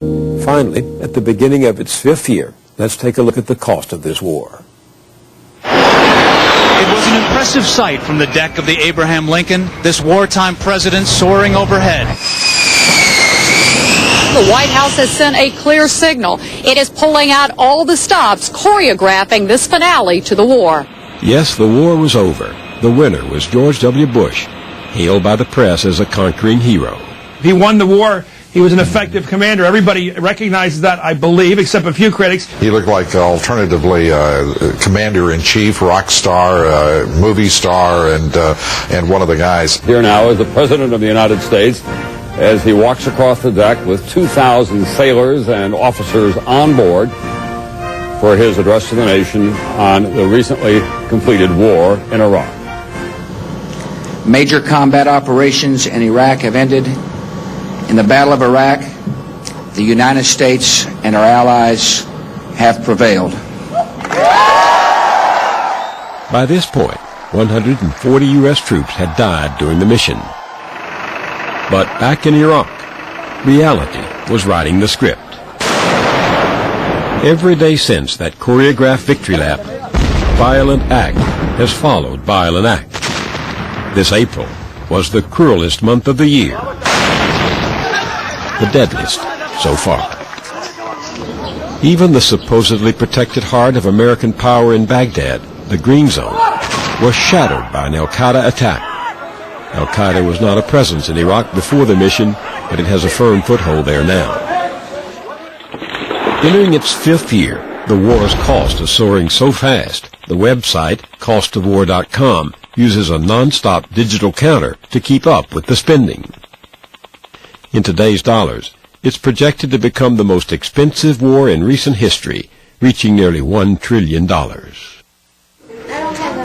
Finally, at the beginning of its 5th year, let's take a look at the cost of this war. It was an impressive sight from the deck of the Abraham Lincoln, this wartime president soaring overhead. The White House has sent a clear signal. It is pulling out all the stops, choreographing this finale to the war. Yes, the war was over. The winner was George W. Bush, hailed by the press as a conquering hero. He won the war. He was an effective commander. Everybody recognizes that, I believe, except a few critics. He looked like, alternatively, commander-in-chief, rock star, movie star, and one of the guys. Here now is the President of the United States as he walks across the deck with 2,000 sailors and officers on board for his address to the nation on the recently completed war in Iraq. Major combat operations in Iraq have ended. In the Battle of Iraq, the United States and our allies have prevailed. By this point, 140 U.S. troops had died during the mission. But back in Iraq, reality was writing the script. Every day since that choreographed victory lap, violent act has followed violent act. This April was the cruelest month of the year, the deadliest so far. Even the supposedly protected heart of American power in Baghdad, the Green Zone, was shattered by an al-Qaeda attack. Al-Qaeda was not a presence in Iraq before the mission, but it has a firm foothold there now. Entering its 5th year, the war's cost is soaring so fast, the website, costofwar.com, uses a non-stop digital counter to keep up with the spending. In today's dollars, it's projected to become the most expensive war in recent history, reaching nearly $1 trillion.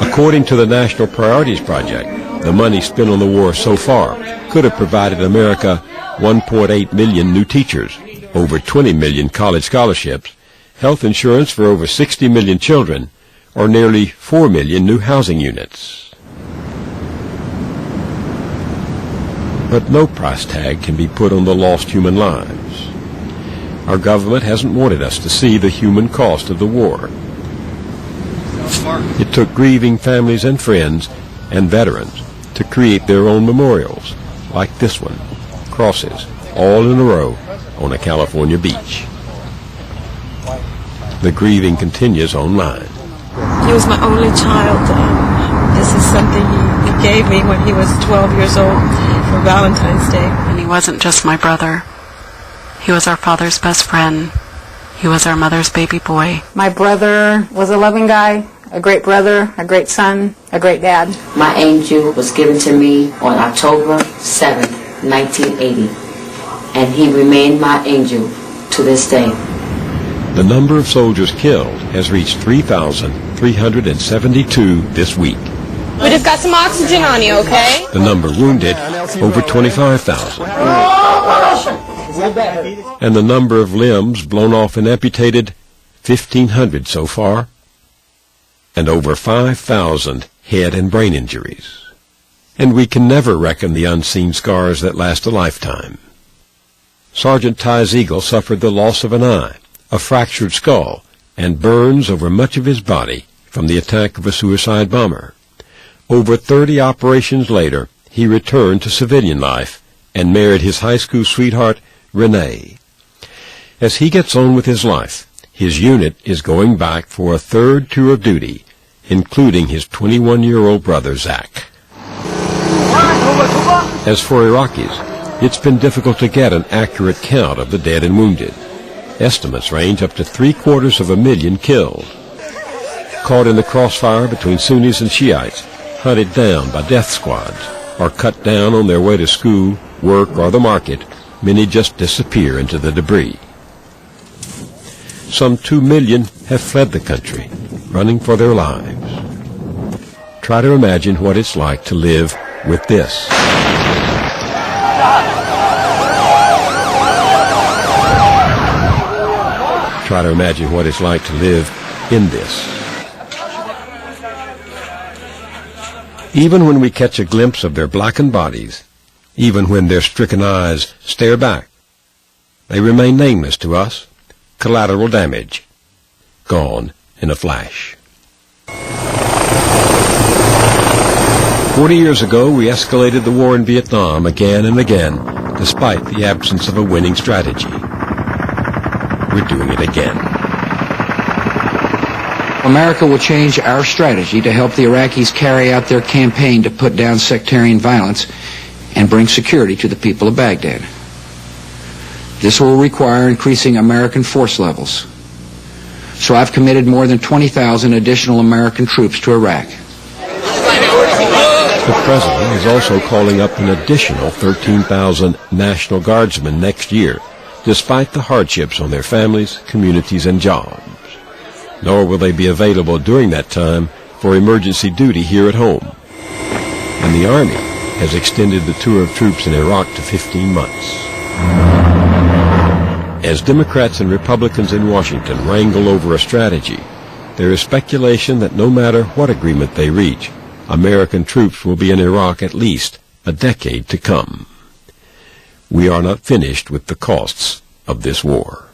According to the National Priorities Project, the money spent on the war so far could have provided America 1.8 million new teachers, over 20 million college scholarships, health insurance for over 60 million children, or nearly 4 million new housing units. But no price tag can be put on the lost human lives. Our government hasn't wanted us to see the human cost of the war. It took grieving families and friends and veterans to create their own memorials, like this one, crosses, all in a row on a California beach. The grieving continues online. He was my only child. This is something he gave me when he was 12 years old for Valentine's Day. And he wasn't just my brother. He was our father's best friend. He was our mother's baby boy. My brother was a loving guy, a great brother, a great son, a great dad. My angel was given to me on October 7th, 1980, and he remained my angel to this day. The number of soldiers killed has reached 3,372 this week. We just got some oxygen on you, okay? The number wounded, over 25,000. And the number of limbs blown off and amputated, 1,500 so far. And over 5,000 head and brain injuries. And we can never reckon the unseen scars that last a lifetime. Sergeant Ty Ziegel suffered the loss of an eye, a fractured skull, and burns over much of his body from the attack of a suicide bomber. Over 30 operations later, he returned to civilian life and married his high school sweetheart, Renee. As he gets on with his life, his unit is going back for a 3rd tour of duty, including his 21-year-old brother, Zach. As for Iraqis, it's been difficult to get an accurate count of the dead and wounded. Estimates range up to 750,000 killed. Caught in the crossfire between Sunnis and Shiites, hunted down by death squads, or cut down on their way to school, work, or the market, many just disappear into the debris. Some 2 million have fled the country, running for their lives. Try to imagine what it's like to live with this. Try to imagine what it's like to live in this. Even when we catch a glimpse of their blackened bodies, even when their stricken eyes stare back, They remain nameless to us, collateral damage, gone in a flash. 40 years ago, we escalated the war in Vietnam again and again, despite the absence of a winning strategy. We're doing it again. America will change our strategy to help the Iraqis carry out their campaign to put down sectarian violence and bring security to the people of Baghdad. This will require increasing American force levels. So I've committed more than 20,000 additional American troops to Iraq. The President is also calling up an additional 13,000 National Guardsmen next year, despite the hardships on their families, communities, and jobs. Nor will they be available during that time for emergency duty here at home. And the Army has extended the tour of troops in Iraq to 15 months. As Democrats and Republicans in Washington wrangle over a strategy, there is speculation that no matter what agreement they reach, American troops will be in Iraq at least a decade to come. We are not finished with the costs of this war.